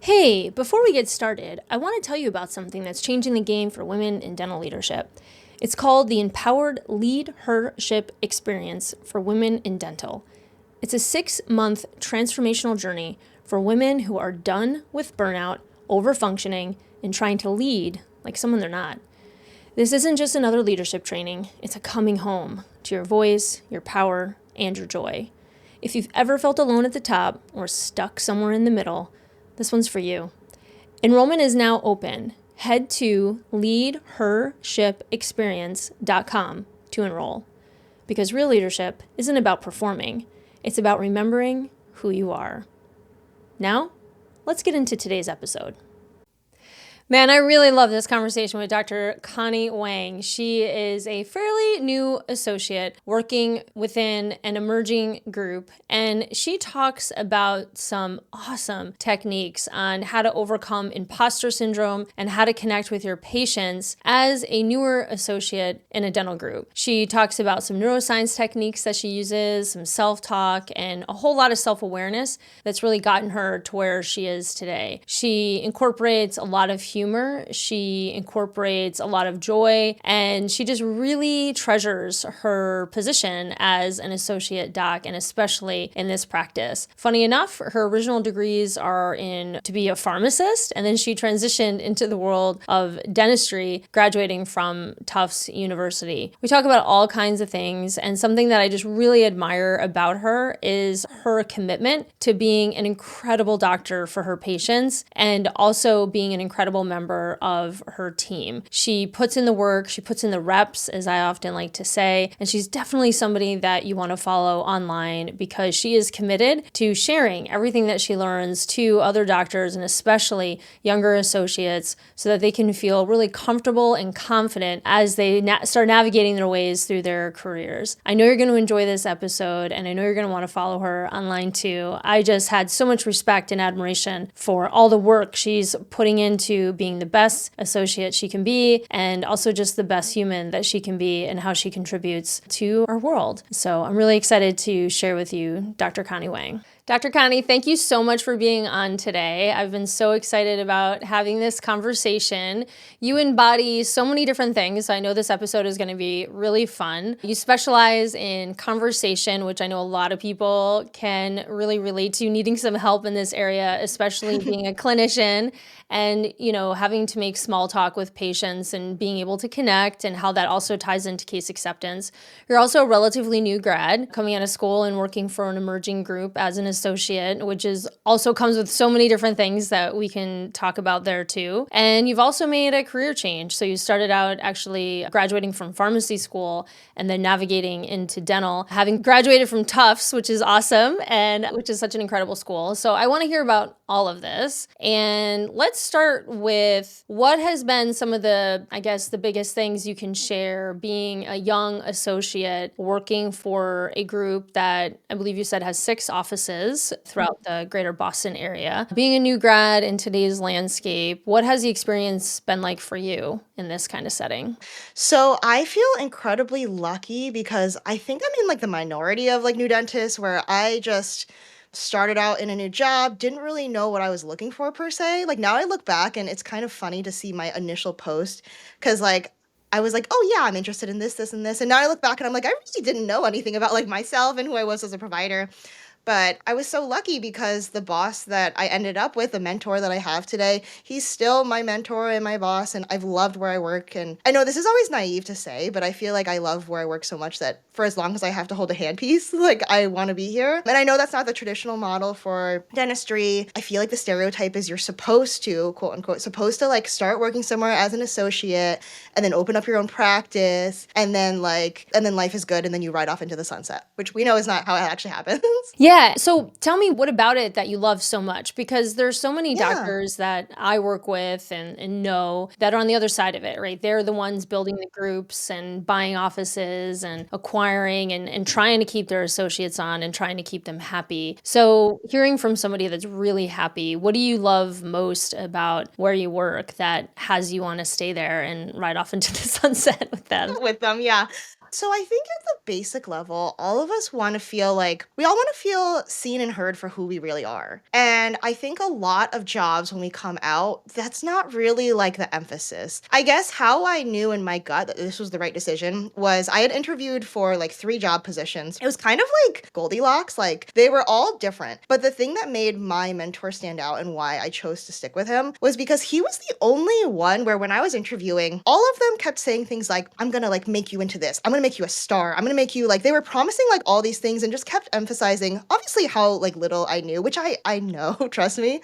Hey, before we get started, I want to tell you about something that's changing the game for women in dental leadership. It's called the Empowered Leadership Experience for Women in Dental. It's a 6-month transformational journey for women who are done with burnout, overfunctioning, and trying to lead like someone they're not. This isn't just another leadership training, it's a coming home to your voice, your power, and your joy. If you've ever felt alone at the top or stuck somewhere in the middle, this one's for you. Enrollment is now open. Head to leadhershipexperience.com to enroll. Because real leadership isn't about performing, it's about remembering who you are. Now, let's get into today's episode. Man, I really love this conversation with Dr. Connie Wang. She is a fairly new associate working within an emerging group, and she talks about some awesome techniques on how to overcome imposter syndrome and how to connect with your patients as a newer associate in a dental group. She talks about some neuroscience techniques that she uses, some self-talk, and a whole lot of self-awareness that's really gotten her to where she is today. She incorporates a lot of humor, she incorporates a lot of joy, and she just really treasures her position as an associate doc, and especially in this practice. Funny enough, her original degrees are to be a pharmacist, and then she transitioned into the world of dentistry, graduating from Tufts University. We talk about all kinds of things, and something that I just really admire about her is her commitment to being an incredible doctor for her patients and also being an incredible member of her team. She puts in the work, she puts in the reps, as I often like to say, and she's definitely somebody that you want to follow online because she is committed to sharing everything that she learns to other doctors and especially younger associates so that they can feel really comfortable and confident as they start navigating their ways through their careers. I know you're going to enjoy this episode, and I know you're going to want to follow her online too. I just had so much respect and admiration for all the work she's putting into being the best associate she can be, and also just the best human that she can be and how she contributes to our world. So I'm really excited to share with you Dr. Connie Wang. Dr. Connie, thank you so much for being on today. I've been so excited about having this conversation. You embody so many different things, so I know this episode is going to be really fun. You specialize in conversation, which I know a lot of people can really relate to, needing some help in this area, especially being a clinician and, having to make small talk with patients and being able to connect and how that also ties into case acceptance. You're also a relatively new grad coming out of school and working for an emerging group as an associate, which is also comes with so many different things that we can talk about there too. And you've also made a career change. So you started out actually graduating from pharmacy school and then navigating into dental, having graduated from Tufts, which is awesome and which is such an incredible school. So I want to hear about all of this. And let's start with what has been some of the biggest things you can share being a young associate working for a group that I believe you said has 6 offices throughout the greater Boston area. Being a new grad in today's landscape, what has the experience been like for you in this kind of setting? So I feel incredibly lucky because I think I'm in the minority of new dentists where I just started out in a new job, didn't really know what I was looking for per se. Now I look back and it's kind of funny to see my initial post because I was like, oh yeah, I'm interested in this, this, and this. And now I look back and I'm like, I really didn't know anything about myself and who I was as a provider. But I was so lucky because the boss that I ended up with, the mentor that I have today, he's still my mentor and my boss, and I've loved where I work. And I know this is always naive to say, but I feel like I love where I work so much that for as long as I have to hold a handpiece, I want to be here. And I know that's not the traditional model for dentistry. I feel like the stereotype is you're supposed to, quote unquote, start working somewhere as an associate and then open up your own practice and then life is good and then you ride off into the sunset, which we know is not how it actually happens. Yeah. So tell me what about it that you love so much? Because there's so many Yeah. doctors that I work with and know that are on the other side of it, right? They're the ones building the groups and buying offices and acquiring and trying to keep their associates on and trying to keep them happy. So hearing from somebody that's really happy, what do you love most about where you work that has you want to stay there and ride off into the sunset with them? With them, yeah. So I think at the basic level, all of us want to feel like we all want to feel seen and heard for who we really are. And I think a lot of jobs when we come out, that's not really like the emphasis. I guess how I knew in my gut that this was the right decision was I had interviewed for like 3 job positions. It was kind of like Goldilocks, like they were all different. But the thing that made my mentor stand out and why I chose to stick with him was because he was the only one where when I was interviewing, all of them kept saying things like, I'm gonna like make you into this. I'm gonna make you a star. I'm gonna make you like, they were promising like all these things and just kept emphasizing obviously how like little I knew, which I know, trust me.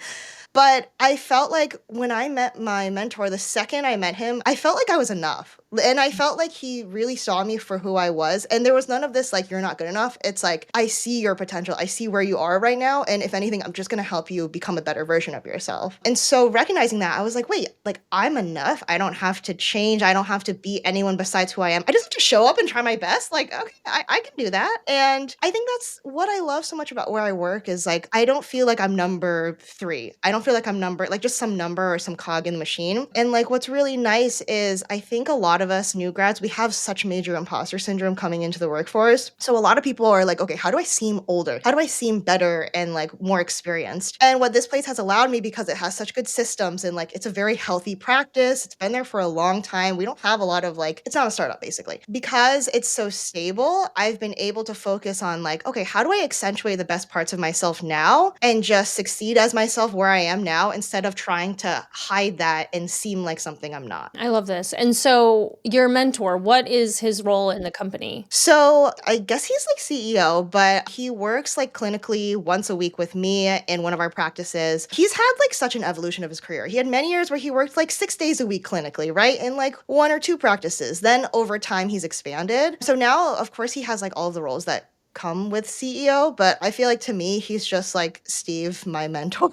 But I felt like when I met my mentor, the second I met him, I felt like I was enough. And I felt like he really saw me for who I was. And there was none of this, like, you're not good enough. It's like, I see your potential. I see where you are right now. And if anything, I'm just going to help you become a better version of yourself. And so recognizing that, I was like, wait, like, I'm enough. I don't have to change. I don't have to be anyone besides who I am. I just have to show up and try my best. Like, okay, I can do that. And I think that's what I love so much about where I work is like, I don't feel like I'm number 3. I don't feel like I'm like just some number or some cog in the machine. And like, what's really nice is I think a lot of us new grads, we have such major imposter syndrome coming into the workforce. So a lot of people are like, okay, how do I seem older? How do I seem better and like more experienced? And what this place has allowed me, because it has such good systems and like it's a very healthy practice, it's been there for a long time. We don't have a lot of like, it's not a startup basically. Because it's so stable, I've been able to focus on like, okay, how do I accentuate the best parts of myself now and just succeed as myself where I am now instead of trying to hide that and seem like something I'm not. I love this. And so your mentor, what is his role in the company? So I guess he's like CEO, but he works like clinically once a week with me in one of our practices. He's had like such an evolution of his career. He had many years where he worked like 6 days a week clinically, right? In like 1 or 2 practices. Then over time he's expanded. So now, of course, he has like all of the roles that come with CEO, but I feel like to me, he's just like Steve, my mentor,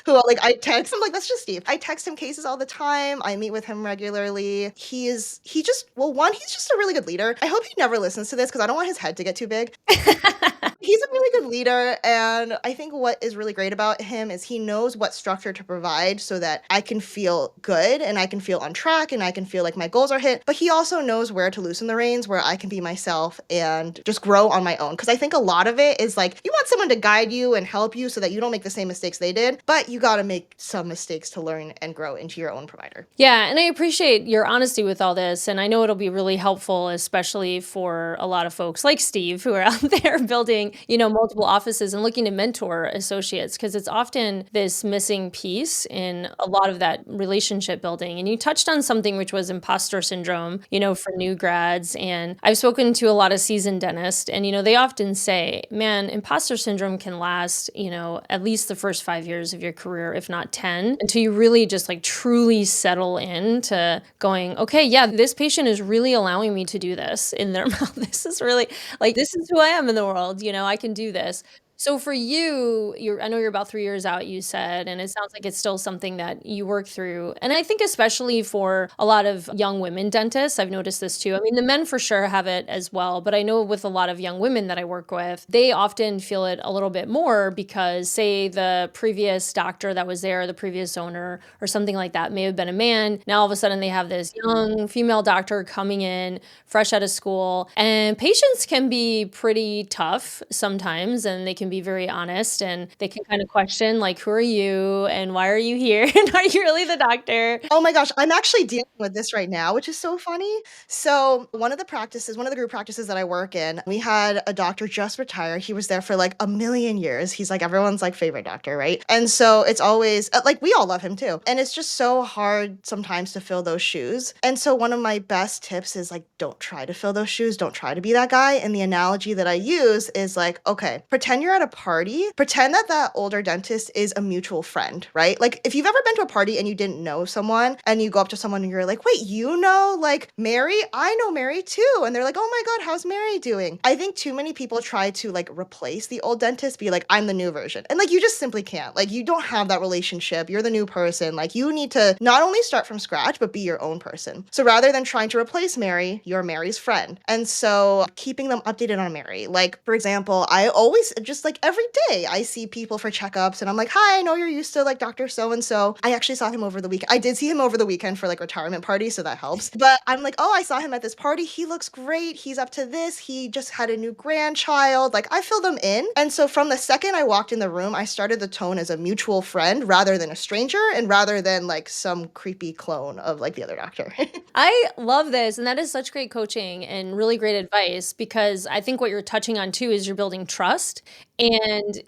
who like I text him, like, that's just Steve. I text him cases all the time. I meet with him regularly. He's just a really good leader. I hope he never listens to this because I don't want his head to get too big. He's a really good leader, and I think what is really great about him is he knows what structure to provide so that I can feel good and I can feel on track and I can feel like my goals are hit, but he also knows where to loosen the reins, where I can be myself and just grow on my own. Because I think a lot of it is like, you want someone to guide you and help you so that you don't make the same mistakes they did, but you got to make some mistakes to learn and grow into your own provider. Yeah, and I appreciate your honesty with all this, and I know it'll be really helpful, especially for a lot of folks like Steve who are out there building, multiple offices and looking to mentor associates, because it's often this missing piece in a lot of that relationship building. And you touched on something which was imposter syndrome, for new grads. And I've spoken to a lot of seasoned dentists, and, they often say, man, imposter syndrome can last, at least the first 5 years of your career, if not 10, until you really just like truly settle into going, okay, yeah, this patient is really allowing me to do this in their mouth. This is really like, this is who I am in the world. I can do this. So for you, I know you're about 3 years out, you said, and it sounds like it's still something that you work through. And I think especially for a lot of young women dentists, I've noticed this too. I mean, the men for sure have it as well, but I know with a lot of young women that I work with, they often feel it a little bit more because, say, the previous doctor that was there, the previous owner or something like that may have been a man. Now all of a sudden they have this young female doctor coming in fresh out of school, and patients can be pretty tough sometimes, and they can be very honest, and they can kind of question like, who are you and why are you here? And are you really the doctor? Oh my gosh, I'm actually dealing with this right now, which is so funny. So one of the group practices that I work in, we had a doctor just retire. He was there for like a million years. He's like everyone's like favorite doctor, right? And so it's always like, we all love him too. And it's just so hard sometimes to fill those shoes. And so one of my best tips is like, don't try to fill those shoes. Don't try to be that guy. And the analogy that I use is like, okay, pretend you're at a party, pretend that older dentist is a mutual friend, right? Like if you've ever been to a party and you didn't know someone and you go up to someone and you're like, wait, like Mary? I know Mary too. And they're like, oh my God, how's Mary doing? I think too many people try to like replace the old dentist, be like, I'm the new version. And like, you just simply can't. Like, you don't have that relationship. You're the new person. Like, you need to not only start from scratch, but be your own person. So rather than trying to replace Mary, you're Mary's friend. And so keeping them updated on Mary. Like, for example, I always just just like every day I see people for checkups and I'm like, hi, I know you're used to like Dr. So-and-so. I actually saw him over the weekend. I did see him over the weekend for like retirement party, so that helps. But I'm like, oh, I saw him at this party. He looks great. He's up to this. He just had a new grandchild. Like I fill them in. And so from the second I walked in the room, I started the tone as a mutual friend rather than a stranger and rather than like some creepy clone of like the other doctor. I love this. And that is such great coaching and really great advice, because I think what you're touching on too is you're building trust. And,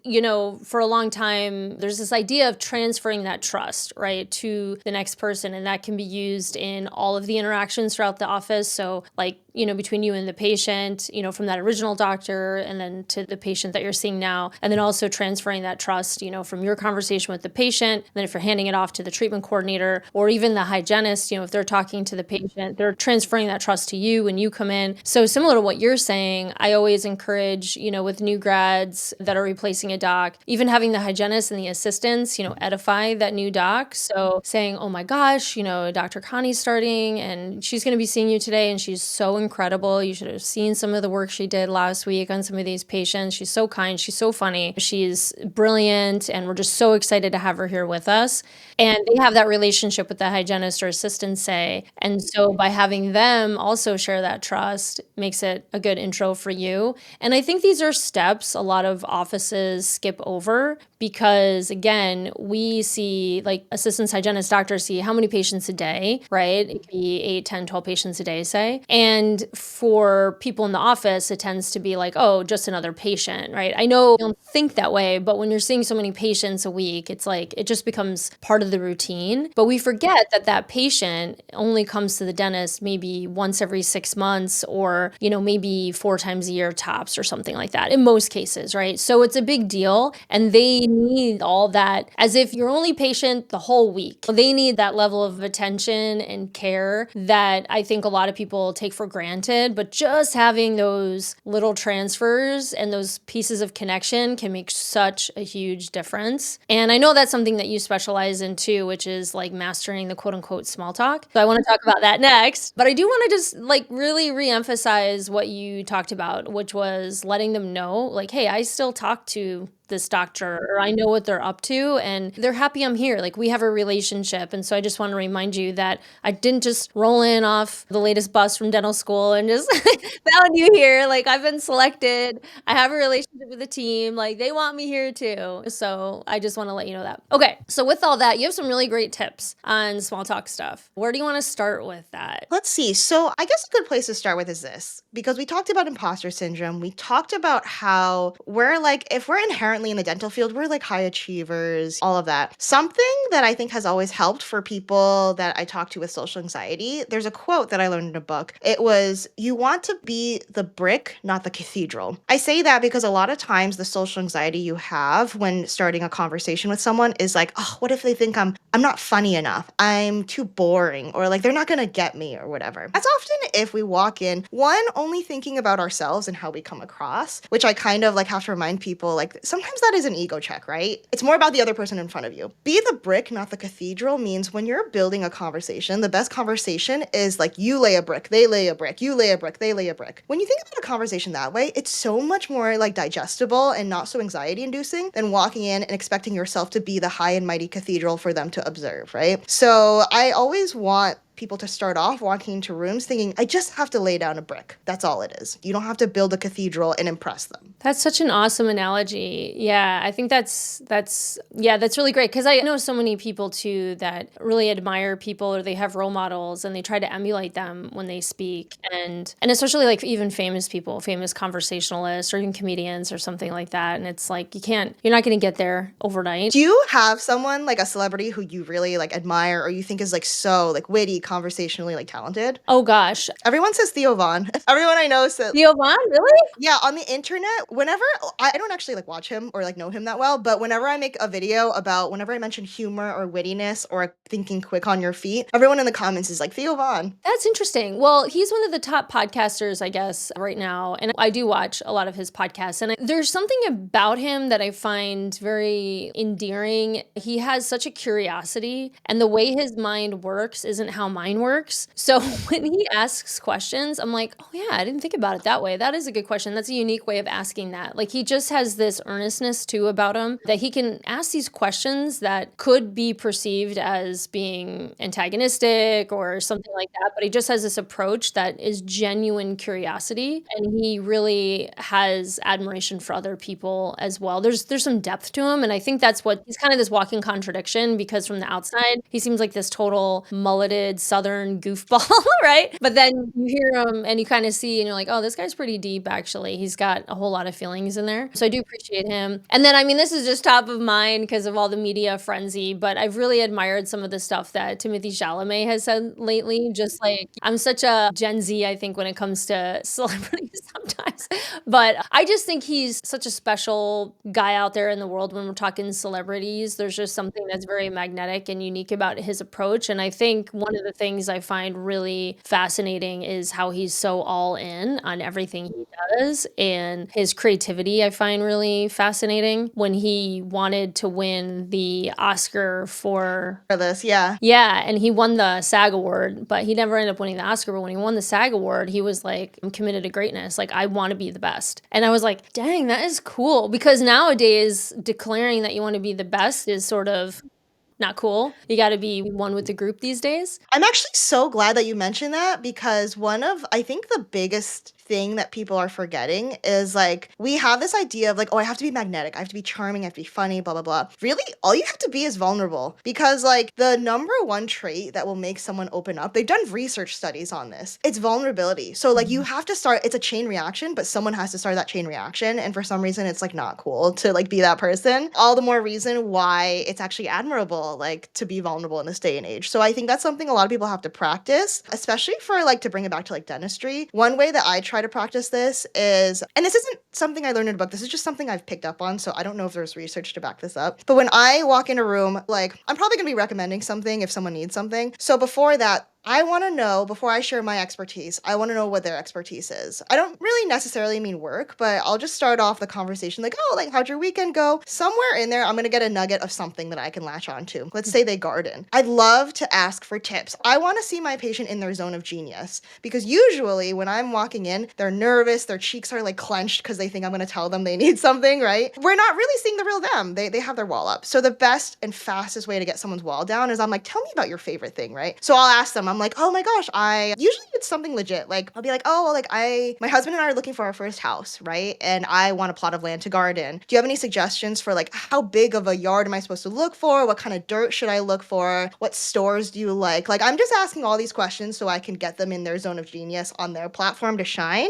for a long time, there's this idea of transferring that trust, right, to the next person. And that can be used in all of the interactions throughout the office. So like, between you and the patient, from that original doctor and then to the patient that you're seeing now. And then also transferring that trust, from your conversation with the patient. And then if you're handing it off to the treatment coordinator or even the hygienist, if they're talking to the patient, they're transferring that trust to you when you come in. So similar to what you're saying, I always encourage, with new grads that are replacing a doc, even having the hygienist and the assistants, edify that new doc. So saying, oh my gosh, Dr. Connie's starting and she's going to be seeing you today and she's so incredible. You should have seen some of the work she did last week on some of these patients. She's so kind. She's so funny. She's brilliant. And we're just so excited to have her here with us. And they have that relationship with the hygienist or assistant, say. And so by having them also share that trust makes it a good intro for you. And I think these are steps a lot of offices skip over because, again, we see like assistants, hygienists, doctors see how many patients a day, right? It could be 8, 10, 12 patients a day, say. And for people in the office, it tends to be like, oh, just another patient, right? I know you don't think that way, but when you're seeing so many patients a week, it's like it just becomes part of the routine. But we forget that that patient only comes to the dentist maybe once every 6 months or, maybe 4 times a year tops or something like that in most cases, right? So it's a big deal and they need all that as if you're only patient the whole week. They need that level of attention and care that I think a lot of people take for granted, but just having those little transfers and those pieces of connection can make such a huge difference. And I know that's something that you specialize in too, which is like mastering the quote unquote small talk. So I want to talk about that next, but I do want to just like really reemphasize what you talked about, which was letting them know like, hey, I still talk to this doctor or I know what they're up to and they're happy I'm here. Like we have a relationship. And so I just want to remind you that I didn't just roll in off the latest bus from dental school and just found you here. Like I've been selected. I have a relationship with the team. Like they want me here too. So I just want to let you know that. Okay. So with all that, you have some really great tips on small talk stuff. Where do you want to start with that? Let's see. So I guess a good place to start with is this, because we talked about imposter syndrome. We talked about how we're like, if we're inherently in the dental field, we're like high achievers, all of that. Something that I think has always helped for people that I talk to with social anxiety, there's a quote that I learned in a book. It was, you want to be the brick, not the cathedral. I say that because a lot of times the social anxiety you have when starting a conversation with someone is like, oh, what if they think I'm not funny enough? I'm too boring, or like they're not going to get me or whatever. That's often if we walk in, one, only thinking about ourselves and how we come across, which I kind of like have to remind people, like sometimes that is an ego check, right? It's more about the other person in front of you. Be the brick, not the cathedral means when you're building a conversation, the best conversation is like you lay a brick, they lay a brick, you lay a brick, they lay a brick. When you think about a conversation that way, it's so much more like digestible and not so anxiety inducing than walking in and expecting yourself to be the high and mighty cathedral for them to observe, right? So I always want people to start off walking into rooms thinking, I just have to lay down a brick. That's all it is. You don't have to build a cathedral and impress them. That's such an awesome analogy. Yeah, I think that's really great because I know so many people too that really admire people or they have role models and they try to emulate them when they speak. And especially like even famous people, famous conversationalists or even comedians or something like that. And it's like you're not going to get there overnight. Do you have someone like a celebrity who you really like admire or you think is like so like witty, conversationally like talented? Oh gosh. Everyone says Theo Von. Everyone I know says Theo Von, really? Yeah, on the internet, whenever I don't actually like watch him or like know him that well, but whenever I make a video about whenever I mention humor or wittiness or thinking quick on your feet, everyone in the comments is like Theo Von. That's interesting. Well, he's one of the top podcasters, I guess, right now. And I do watch a lot of his podcasts. And there's something about him that I find very endearing. He has such a curiosity and the way his mind works isn't how mind works. So when he asks questions, I'm like, oh yeah, I didn't think about it that way. That is a good question. That's a unique way of asking that. Like he just has this earnestness too about him that he can ask these questions that could be perceived as being antagonistic or something like that, but he just has this approach that is genuine curiosity, and he really has admiration for other people as well. There's some depth to him, and I think that's what he's kind of this walking contradiction, because from the outside he seems like this total mulleted southern goofball, right? But then you hear him and you kind of see and you're like, oh, this guy's pretty deep actually. He's got a whole lot of feelings in there. So I do appreciate him. And then I mean, this is just top of mind because of all the media frenzy, but I've really admired some of the stuff that Timothy Chalamet has said lately. Just like, I'm such a Gen Z, I think, when it comes to celebrities sometimes. But I just think he's such a special guy out there in the world when we're talking celebrities. There's just something that's very magnetic and unique about his approach. And I think one of the things I find really fascinating is how he's so all in on everything he does. And his creativity I find really fascinating. When he wanted to win the Oscar for this, yeah. Yeah, and he won the SAG award, but he never ended up winning the Oscar. But when he won the SAG award, he was like, I'm committed to greatness. Like, I want to be the best. And I was like, dang, that is cool. Because nowadays, declaring that you want to be the best is sort of not cool. You got to be one with the group these days. I'm actually so glad that you mentioned that, because one of, I think, the biggest thing that people are forgetting is like, we have this idea of like, oh, I have to be magnetic, I have to be charming, I have to be funny, blah, blah, blah. Really, all you have to be is vulnerable, because like the number one trait that will make someone open up, they've done research studies on this, it's vulnerability. So like you have to start, it's a chain reaction, but someone has to start that chain reaction. And for some reason, it's like not cool to like be that person. All the more reason why it's actually admirable, like to be vulnerable in this day and age. So I think that's something a lot of people have to practice, especially for like to bring it back to like dentistry. One way that I try to practice this is, and this isn't something I learned in a book, this is just something I've picked up on, so I don't know if there's research to back this up. But when I walk in a room, like I'm probably gonna be recommending something if someone needs something. So before that, I want to know, before I share my expertise, I want to know what their expertise is. I don't really necessarily mean work, but I'll just start off the conversation like, oh, like, how'd your weekend go? Somewhere in there, I'm going to get a nugget of something that I can latch on to. Let's say they garden. I'd love to ask for tips. I want to see my patient in their zone of genius, because usually when I'm walking in, they're nervous, their cheeks are like clenched because they think I'm going to tell them they need something, right? We're not really seeing the real them. They have their wall up. So the best and fastest way to get someone's wall down is I'm like, tell me about your favorite thing, right? So I'll ask them, I'm like, oh my gosh, usually it's something legit. Like, I'll be like, oh, well, like my husband and I are looking for our first house, right? And I want a plot of land to garden. Do you have any suggestions for like, how big of a yard am I supposed to look for? What kind of dirt should I look for? What stores do you like? Like, I'm just asking all these questions so I can get them in their zone of genius on their platform to shine.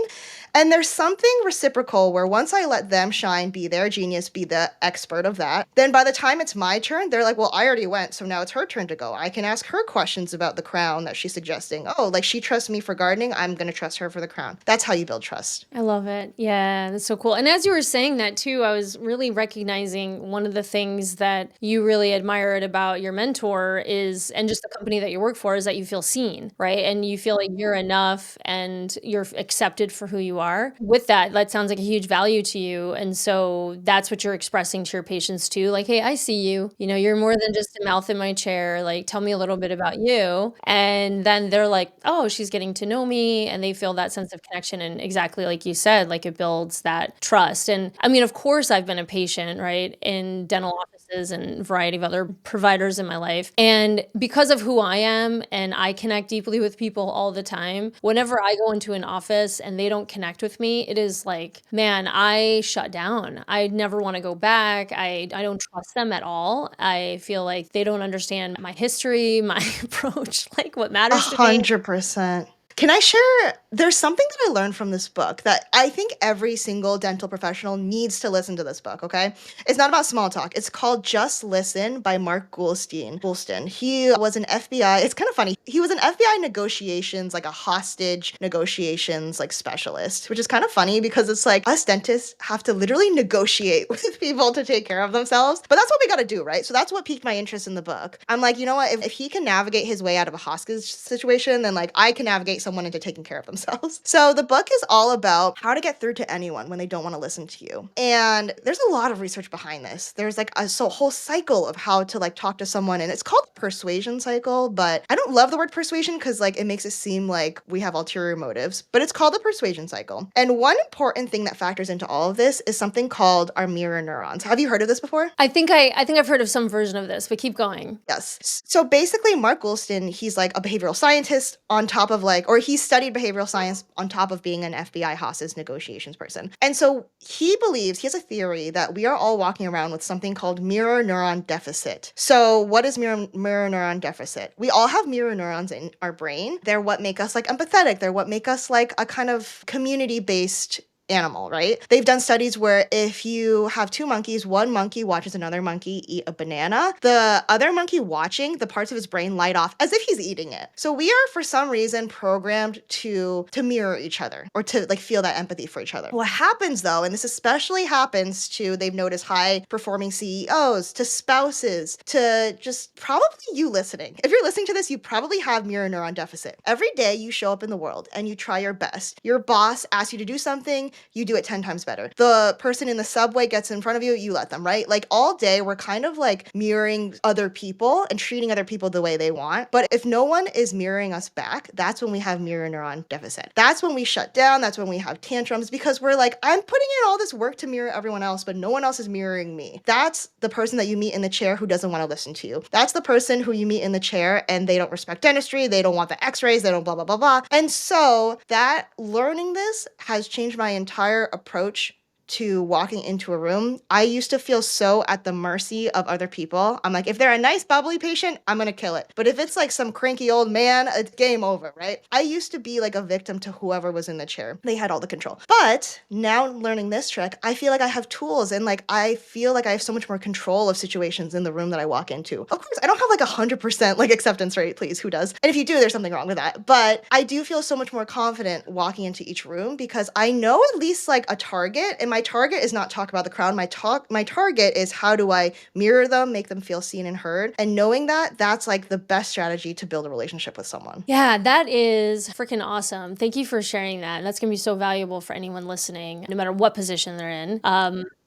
And there's something reciprocal where once I let them shine, be their genius, be the expert of that, then by the time it's my turn, they're like, well, I already went, so now it's her turn to go. I can ask her questions about the crown that she's suggesting. Oh, like she trusts me for gardening, I'm going to trust her for the crown. That's how you build trust. I love it. Yeah, that's so cool. And as you were saying that too, I was really recognizing one of the things that you really admired about your mentor is, and just the company that you work for, is that you feel seen, right? And you feel like you're enough and you're accepted for who you are. With that, that sounds like a huge value to you. And so that's what you're expressing to your patients too. Like, hey, I see you. You know, you're more than just a mouth in my chair. Like, tell me a little bit about you. And then they're like, oh, she's getting to know me. And they feel that sense of connection. And exactly like you said, like it builds that trust. And I mean, of course, I've been a patient, right, in dental offices and a variety of other providers in my life. And because of who I am, and I connect deeply with people all the time, whenever I go into an office and they don't connect with me, it is like, man, I shut down. I never want to go back. I don't trust them at all. I feel like they don't understand my history, my approach, like what matters to me. 100%. Can I share? There's something that I learned from this book that I think every single dental professional needs to listen to this book, okay? It's not about small talk. It's called Just Listen by Mark Goulston. He was an FBI, it's kind of funny. He was an FBI negotiations, like a hostage negotiations, like specialist, which is kind of funny because it's like us dentists have to literally negotiate with people to take care of themselves. But that's what we got to do, right? So that's what piqued my interest in the book. I'm like, you know what? If he can navigate his way out of a hostage situation, then like I can navigate someone into taking care of themselves. So the book is all about how to get through to anyone when they don't want to listen to you. And there's a lot of research behind this. There's like a whole cycle of how to like talk to someone, and it's called the persuasion cycle, but I don't love the word persuasion because like it makes it seem like we have ulterior motives, but it's called the persuasion cycle. And one important thing that factors into all of this is something called our mirror neurons. Have you heard of this before? I think I've heard of some version of this, but keep going. Yes. So basically, Mark Goulston, he's like a behavioral scientist on top of like, or he studied behavioral science on top of being an FBI hostage negotiations person. And so he believes, he has a theory that we are all walking around with something called mirror neuron deficit. So what is mirror neuron deficit? We all have mirror neurons in our brain. They're what make us like empathetic. They're what make us like a kind of community-based animal, right? They've done studies where if you have two monkeys, one monkey watches another monkey eat a banana, the other monkey watching, the parts of his brain light off as if he's eating it. So we are for some reason programmed to mirror each other or to like feel that empathy for each other. What happens though, and this especially happens to, they've noticed high performing CEOs, to spouses, to just probably you listening. If you're listening to this, you probably have mirror neuron deficit. Every day you show up in the world and you try your best. Your boss asks you to do something, you do it 10 times better. The person in the subway gets in front of you, you let them, right? Like all day, we're kind of like mirroring other people and treating other people the way they want. But if no one is mirroring us back, that's when we have mirror neuron deficit. That's when we shut down. That's when we have tantrums because we're like, I'm putting in all this work to mirror everyone else, but no one else is mirroring me. That's the person that you meet in the chair who doesn't want to listen to you. That's the person who you meet in the chair and they don't respect dentistry. They don't want the x-rays. They don't blah, blah, blah, blah. And so that learning this has changed my entire approach to walking into a room. I used to feel so at the mercy of other people. I'm like, if they're a nice, bubbly patient, I'm going to kill it. But if it's like some cranky old man, it's game over, right? I used to be like a victim to whoever was in the chair. They had all the control. But now learning this trick, I feel like I have tools and like I feel like I have so much more control of situations in the room that I walk into. Of course, I don't have like 100% like acceptance rate, please, who does? And if you do, there's something wrong with that. But I do feel so much more confident walking into each room because I know at least like a target, and my target is not talk about the crowd. My target is how do I mirror them, make them feel seen and heard. And knowing that, that's like the best strategy to build a relationship with someone. Yeah, that is freaking awesome. Thank you for sharing that. That's going to be so valuable for anyone listening, no matter what position they're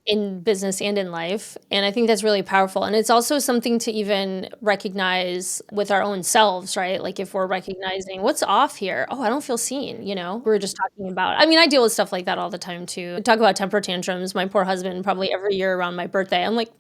in business and in life. And I think that's really powerful. And it's also something to even recognize with our own selves, right? Like if we're recognizing what's off here, oh, I don't feel seen, we were just talking about, I mean, I deal with stuff like that all the time too. I talk about temper tantrums. My poor husband, probably every year around my birthday, I'm like,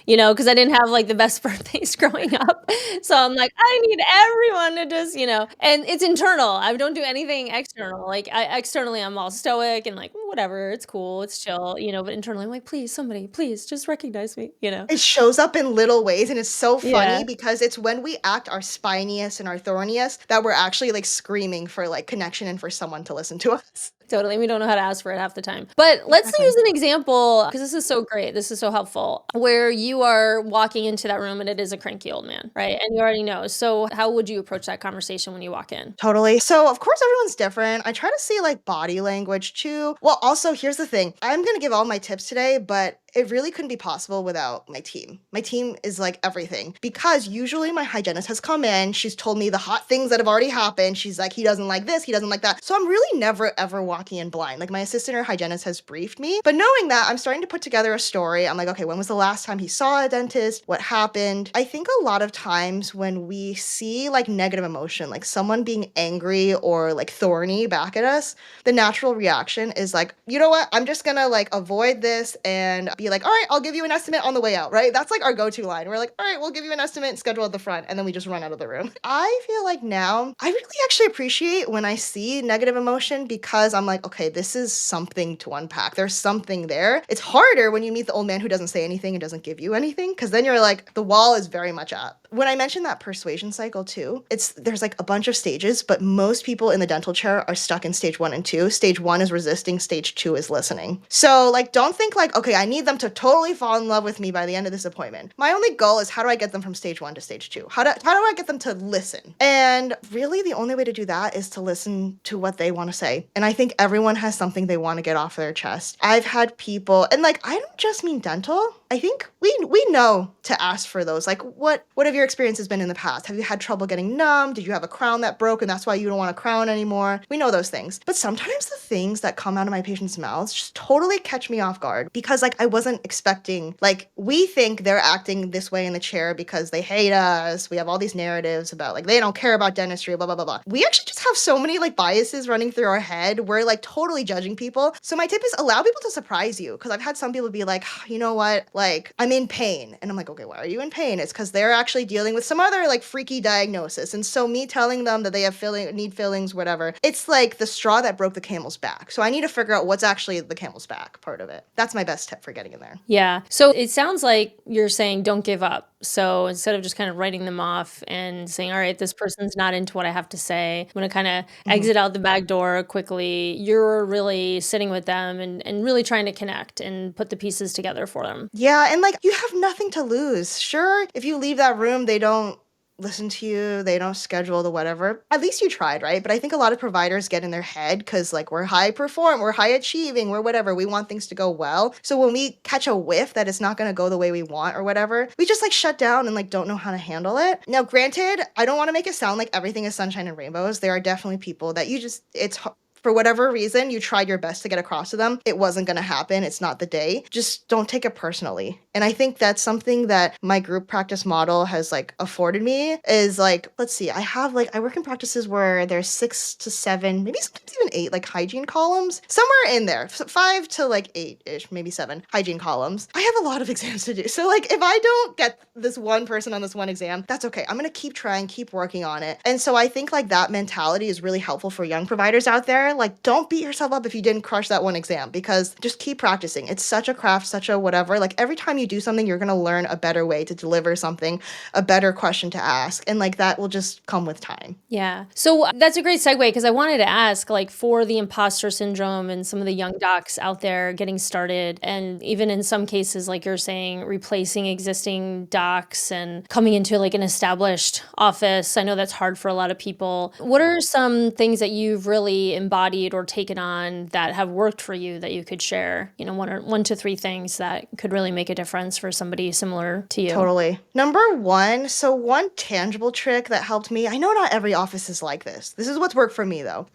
because I didn't have like the best birthdays growing up. So I'm like, I need everyone to just, and it's internal. I don't do anything external. Like externally, I'm all stoic and like, whatever, it's cool, it's chill, but internally I'm like, please, somebody, please just recognize me, It shows up in little ways, and it's so funny Yeah. because it's when we act our spiniest and our thorniest that we're actually like screaming for like connection and for someone to listen to us. Totally. We don't know how to ask for it half the time. But let's Exactly. use an example, because this is so great. This is so helpful, where you are walking into that room and it is a cranky old man, right? And you already know. So how would you approach that conversation when you walk in? Totally. So, of course, everyone's different. I try to see like body language too. Well, also, here's the thing. I'm going to give all my tips today, but it really couldn't be possible without my team. My team is like everything because usually my hygienist has come in. She's told me the hot things that have already happened. She's like, he doesn't like this. He doesn't like that. So I'm really never, ever walking in blind. Like my assistant or hygienist has briefed me. But knowing that, I'm starting to put together a story. I'm like, okay, when was the last time he saw a dentist? What happened? I think a lot of times when we see like negative emotion, like someone being angry or like thorny back at us, the natural reaction is like, you know what? I'm just gonna like avoid this and be like, all right, I'll give you an estimate on the way out, right? That's like our go-to line. We're like, all right, we'll give you an estimate and schedule at the front. And then we just run out of the room. I feel like now I really actually appreciate when I see negative emotion because I'm like, okay, this is something to unpack. There's something there. It's harder when you meet the old man who doesn't say anything and doesn't give you anything because then you're like, the wall is very much up. When I mentioned that persuasion cycle too, there's like a bunch of stages, but most people in the dental chair are stuck in stage 1 and 2. Stage 1 is resisting, stage 2 is listening. So like, don't think like, okay, I need them to totally fall in love with me by the end of this appointment. My only goal is how do I get them from stage 1 to stage 2? How do I get them to listen? And really the only way to do that is to listen to what they want to say. And I think everyone has something they want to get off their chest. I've had people, and like, I don't just mean dental. I think we know to ask for those. Like, what have your your experiences been in the past? Have you had trouble getting numb? Did you have a crown that broke and that's why you don't want a crown anymore? We know those things. But sometimes the things that come out of my patients' mouths just totally catch me off guard because like I wasn't expecting, like we think they're acting this way in the chair because they hate us. We have all these narratives about like they don't care about dentistry, blah, blah, blah, blah. We actually just have so many like biases running through our head. We're like totally judging people. So my tip is allow people to surprise you, because I've had some people be like, you know what, like I'm in pain. And I'm like, okay, why are you in pain? It's because they're actually dealing with some other like freaky diagnosis. And so me telling them that they have need fillings, whatever, it's like the straw that broke the camel's back. So I need to figure out what's actually the camel's back part of it. That's my best tip for getting in there. Yeah. So it sounds like you're saying don't give up. So instead of just kind of writing them off and saying, all right, this person's not into what I have to say, I'm going to kind of exit out the back door quickly, you're really sitting with them and really trying to connect and put the pieces together for them. Yeah, and like you have nothing to lose. Sure, if you leave that room, they don't listen to you, they don't schedule the whatever. At least you tried, right? But I think a lot of providers get in their head because like we're high perform, we're high achieving, we're whatever. We want things to go well. So when we catch a whiff that it's not going to go the way we want or whatever, we just like shut down and like don't know how to handle it. Now, granted, I don't want to make it sound like everything is sunshine and rainbows. There are definitely people that it's for whatever reason, you tried your best to get across to them. It wasn't going to happen. It's not the day. Just don't take it personally. And I think that's something that my group practice model has like afforded me is like, let's see, I work in practices where there's 6 to 7, maybe sometimes even 8 like hygiene columns, somewhere in there, 5 to like 8-ish, maybe 7 hygiene columns. I have a lot of exams to do. So like if I don't get this one person on this one exam, that's okay. I'm going to keep trying, keep working on it. And so I think like that mentality is really helpful for young providers out there. Like, don't beat yourself up if you didn't crush that one exam, because just keep practicing. It's such a craft, such a whatever. Like, every time you do something, you're going to learn a better way to deliver something, a better question to ask. And like, that will just come with time. Yeah. So that's a great segue, because I wanted to ask, like, for the imposter syndrome and some of the young docs out there getting started, and even in some cases, like you're saying, replacing existing docs and coming into like an established office. I know that's hard for a lot of people. What are some things that you've really embodied or taken on that have worked for you that you could share? You know, 1 to 3 things that could really make a difference for somebody similar to you. Totally. Number one, so one tangible trick that helped me, I know not every office is like this. This is what's worked for me though.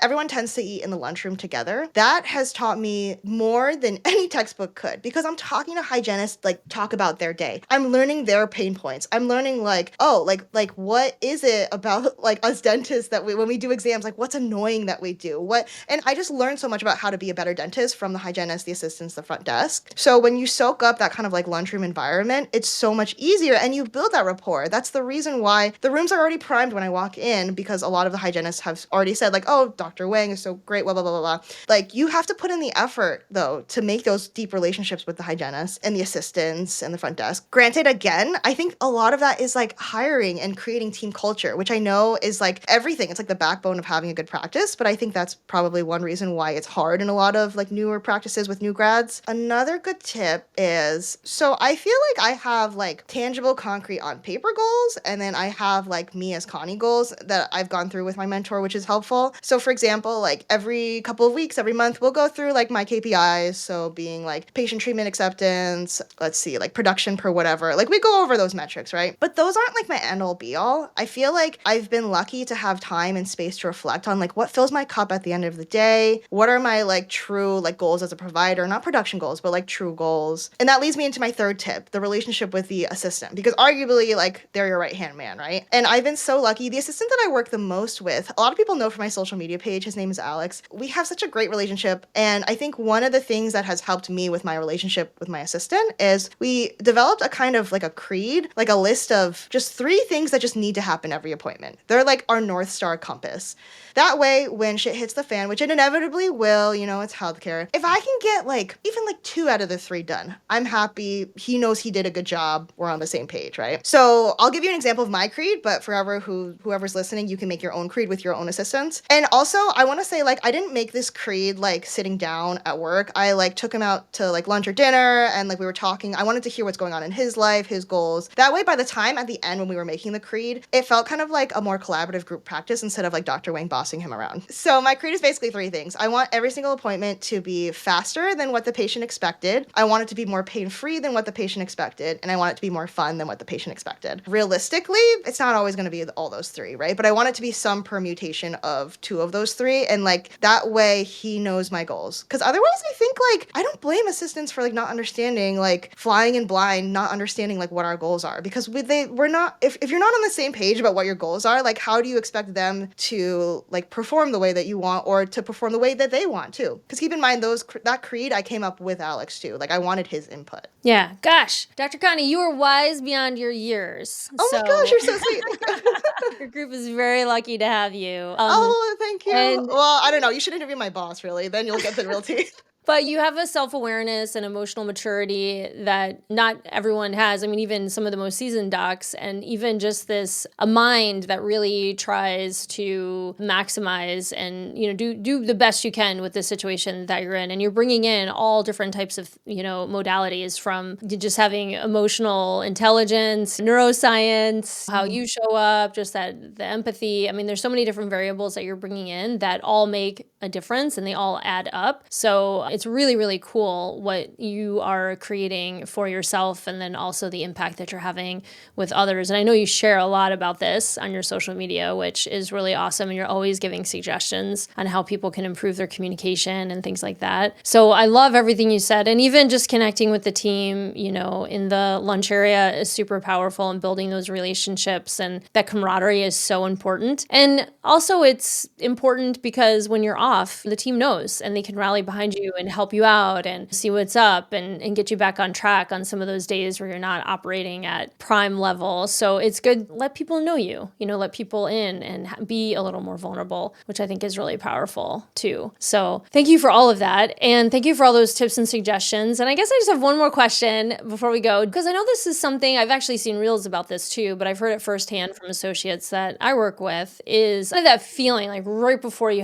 Everyone tends to eat in the lunchroom together. That has taught me more than any textbook could, because I'm talking to hygienists, like talk about their day. I'm learning their pain points. I'm learning like, oh, like what is it about like us dentists that when we do exams, like what's annoying that we do? And I just learned so much about how to be a better dentist from the hygienist, the assistants, the front desk. So when you soak up that kind of like lunchroom environment, it's so much easier and you build that rapport. That's the reason why the rooms are already primed when I walk in, because a lot of the hygienists have already said like, oh, Dr. Wang is so great, blah, blah, blah, blah, blah. Like you have to put in the effort though to make those deep relationships with the hygienists and the assistants and the front desk. Granted, again, I think a lot of that is like hiring and creating team culture, which I know is like everything. It's like the backbone of having a good practice, but I think that's probably one reason why it's hard in a lot of like newer practices with new grads. Another good tip is, so I feel like I have like tangible, concrete on paper goals, and then I have like me as Connie goals that I've gone through with my mentor, which is helpful. So for example, like every couple of weeks, every month, we'll go through like my KPIs. So being like patient treatment acceptance, let's see, like production per whatever, like we go over those metrics, right? But those aren't like my end all be all. I feel like I've been lucky to have time and space to reflect on like what fills my cup at the end of the day. What are my like true like goals as a provider, not production goals, but like true goals. And that leads me into my third tip, the relationship with the assistant, because arguably like they're your right hand man, right? And I've been so lucky. The assistant that I work the most with, a lot of people know from my social media page, his name is Alex. We have such a great relationship. And I think one of the things that has helped me with my relationship with my assistant is we developed a kind of like a creed, like a list of just 3 things that just need to happen every appointment. They're like our North Star compass. That way, when shit hits the fan, which it inevitably will, you know, it's healthcare. If I can get like even like 2 out of the 3 done, I'm happy. He knows he did a good job. We're on the same page, right? So I'll give you an example of my creed, but forever whoever's listening, you can make your own creed with your own assistants. And also, I want to say like I didn't make this creed like sitting down at work. I like took him out to like lunch or dinner, and like we were talking. I wanted to hear what's going on in his life, his goals. That way, by the time at the end when we were making the creed, it felt kind of like a more collaborative group practice instead of like Dr. Wang bossing him around. So my creed is basically three things. I want every single appointment to be faster than what the patient expected. I want it to be more pain-free than what the patient expected. And I want it to be more fun than what the patient expected. Realistically, it's not always going to be all those three, right? But I want it to be some permutation of two of those three. And like that way he knows my goals. Because otherwise I think like I don't blame assistants for like not understanding, like flying in blind, not understanding like what our goals are. Because we're not, if you're not on the same page about what your goals are, like how do you expect them to like perform the way that you want or to perform the way that they want too? Because keep in mind that creed I came up with Alex too. Like I wanted his input. Yeah, gosh, Dr. Connie, you are wise beyond your years. Oh my gosh, you're so sweet. Your group is very lucky to have you. Oh, thank you. and- Well, I don't know. You should interview my boss, really. Then you'll get the real tea. But you have a self-awareness and emotional maturity that not everyone has. I mean, even some of the most seasoned docs, and even just a mind that really tries to maximize and, do the best you can with the situation that you're in. And you're bringing in all different types of, modalities, from just having emotional intelligence, neuroscience, how you show up, just the empathy. I mean, there's so many different variables that you're bringing in that all make a difference and they all add up. So it's really, really cool what you are creating for yourself, and then also the impact that you're having with others. And I know you share a lot about this on your social media, which is really awesome. And you're always giving suggestions on how people can improve their communication and things like that. So I love everything you said. And even just connecting with the team, in the lunch area is super powerful, and building those relationships, and that camaraderie is so important. And also it's important because when you're off, the team knows and they can rally behind you and help you out and see what's up and get you back on track on some of those days where you're not operating at prime level. So it's good. Let people know you, let people in and be a little more vulnerable, which I think is really powerful too. So thank you for all of that. And thank you for all those tips and suggestions. And I guess I just have one more question before we go, because I know this is something I've actually seen reels about this too, but I've heard it firsthand from associates that I work with, is kind of that feeling like right before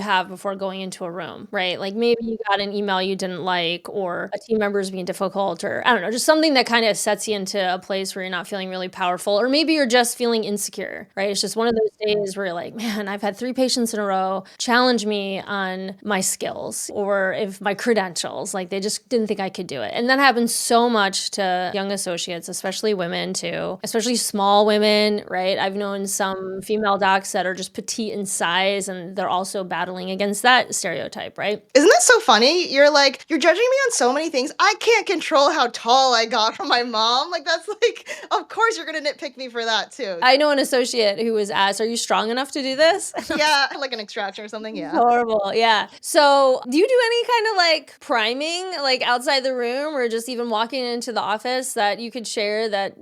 going into a room, right? Like maybe you got an email you didn't like, or a team member is being difficult, or I don't know, just something that kind of sets you into a place where you're not feeling really powerful, or maybe you're just feeling insecure, right? It's just one of those days where you're like, man, I've had 3 patients in a row challenge me on my skills or if my credentials, like they just didn't think I could do it. And that happens so much to young associates, especially women too, especially small women, right? I've known some female docs that are just petite in size, and they're also battling against that stereotype, right? Isn't that so funny? You're judging me on so many things. I can't control how tall I got from my mom. Like, that's like, of course you're going to nitpick me for that too. I know an associate who was asked, are you strong enough to do this? Yeah, like an extraction or something, yeah. Horrible, yeah. So do you do any kind of like priming, like outside the room, or just even walking into the office that you could share that,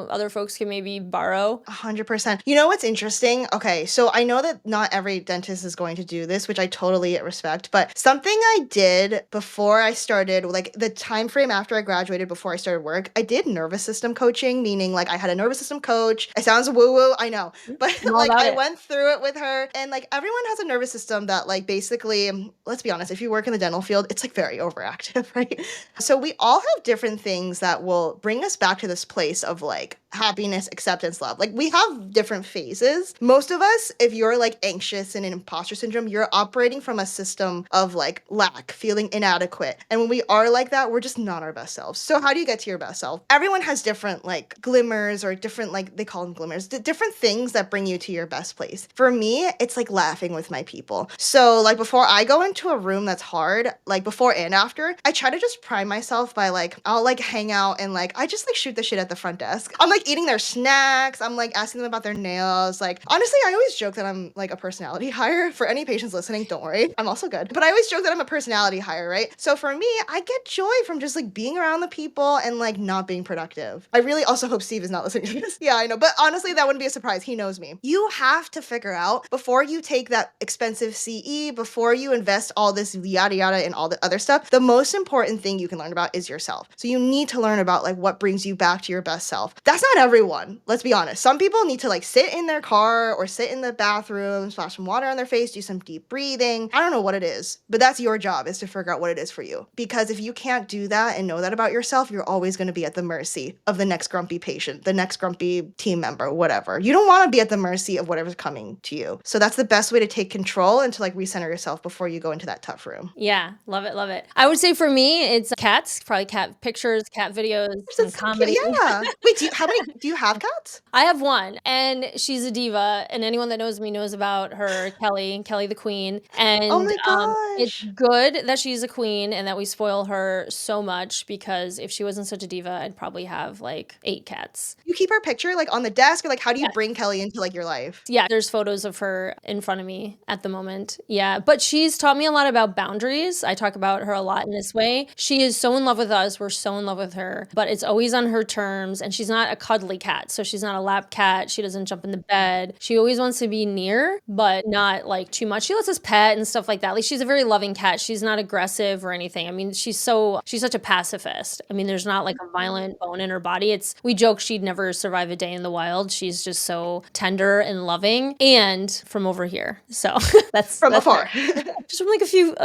other folks can maybe borrow? 100%. You know what's interesting? Okay, so I know that not every dentist is going to do this, which I totally respect, but something I did before I started, like the time frame after I graduated, before I started work, I did nervous system coaching, meaning like I had a nervous system coach. It sounds woo-woo, I know, but like I went through it with her, and like everyone has a nervous system that like basically, let's be honest, if you work in the dental field, it's like very overactive, right? So we all have different things that will bring us back to this place of like happiness, acceptance, love. Like we have different phases. Most of us, if you're like anxious and in imposter syndrome, you're operating from a system of like lack, feeling inadequate. And when we are like that, we're just not our best selves. So how do you get to your best self? Everyone has different like glimmers, or different, like they call them glimmers, different things that bring you to your best place. For me, it's like laughing with my people. So like before I go into a room that's hard, like before and after, I try to just prime myself by like, I'll like hang out and like, I just like shoot the shit at the front desk. I'm like eating their snacks. I'm like asking them about their nails. Like, honestly, I always joke that I'm like a personality hire. For any patients listening, don't worry. I'm also good. But I always joke that I'm a personality hire, right? So for me, I get joy from just like being around the people and like not being productive. I really also hope Steve is not listening to this. Yeah, I know. But honestly, that wouldn't be a surprise. He knows me. You have to figure out, before you take that expensive CE, before you invest all this yada yada and all the other stuff, the most important thing you can learn about is yourself. So you need to learn about like what brings you back to your best self. That's not everyone. Let's be honest. Some people need to like sit in their car or sit in the bathroom, splash some water on their face, do some deep breathing. I don't know what it is, but that's your job, is to figure out what it is for you. Because if you can't do that and know that about yourself, you're always going to be at the mercy of the next grumpy patient, the next grumpy team member, whatever. You don't want to be at the mercy of whatever's coming to you. So that's the best way to take control and to like recenter yourself before you go into that tough room. Yeah, love it, love it. I would say for me, it's cats, probably cat pictures, cat videos, some comedy. Yeah. Wait, do you have cats? I have one, and she's a diva, and anyone that knows me knows about her, Kelly the queen. Oh And my it's gosh. good that she's a queen and that we spoil her so much, because if she wasn't such a diva, I'd probably have like 8 cats. You keep her picture like on the desk, or like how do you Yes. bring Kelly into like your life? Yeah, there's photos of her in front of me at the moment. Yeah, but she's taught me a lot about boundaries. I talk about her a lot in this way. She is so in love with us. We're so in love with her, but it's always on her terms. And she's not a cuddly cat. So she's not a lap cat. She doesn't jump in the bed. She always wants to be near, but not like too much. She lets us pet and stuff like that. Like, she's a very loving cat. She's not aggressive or anything. I mean, she's such a pacifist. I mean, there's not like a violent bone in her body. We joke she'd never survive a day in the wild. She's just so tender and loving, and from over here. So that's From afar. just from like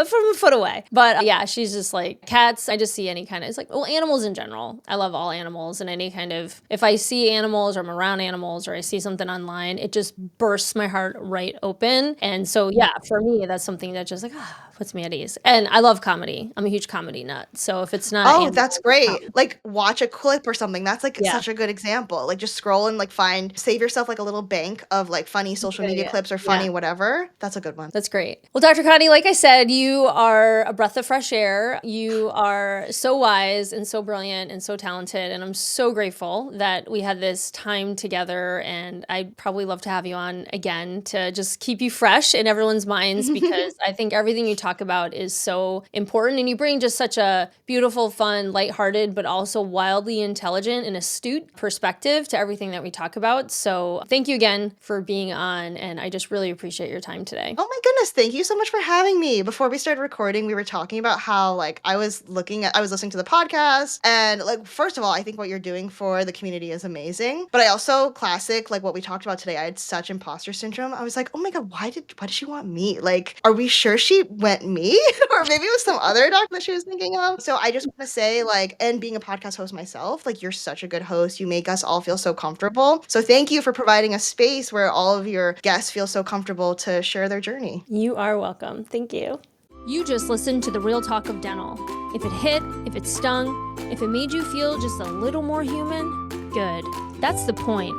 from a foot away. But yeah, she's just like cats. I just see any kind of, it's like, well, animals in general. I love all animals, and any kind of, if I see animals or I'm around animals or I see something online, it just bursts my heart right open. And so yeah, for me, that's something that just like puts me at ease. And I love comedy. I'm a huge comedy nut. So if it's not Oh, that's great. Like watch a clip or something. That's like Yeah. such a good example. Like just scroll and like save yourself like a little bank of like funny social media idea. clips or funny Yeah. whatever. That's a good one. That's great. Well, Dr. Connie, like I said, you are a breath of fresh air. You are so wise and so brilliant and so talented. And I'm so grateful that we had this time together. And I'd probably love to have you on again to just keep you fresh in everyone's minds, because I think everything you talk about is so important. And you bring just such a beautiful, fun, lighthearted, but also wildly intelligent and astute perspective to everything that we talk about. So thank you again for being on. And I just really appreciate your time today. Oh my goodness, thank you so much for having me. Before we started recording, we were talking about how like I was listening to the podcast, and like first of all, I think what you're doing for the community is amazing. But I also, classic, like what we talked about today, I had such imposter syndrome. I was like, oh my God, why did she want me? Like, are we sure she went me? Or maybe it was some other doctor that she was thinking of. So I just want to say, like, and being a podcast host myself, like you're such a good host. You make us all feel so comfortable. So thank you for providing a space where all of your guests feel so comfortable to share their journey. You are welcome. Thank you. You just listened to the Real Talk of Dental. If it hit, if it stung, if it made you feel just a little more human, good. That's the point.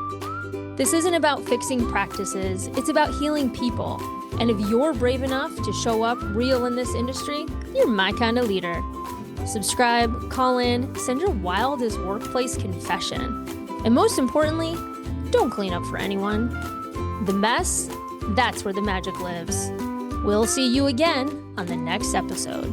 This isn't about fixing practices, it's about healing people. And if you're brave enough to show up real in this industry, you're my kind of leader. Subscribe, call in, send your wildest workplace confession. And most importantly, don't clean up for anyone. The mess, that's where the magic lives. We'll see you again on the next episode.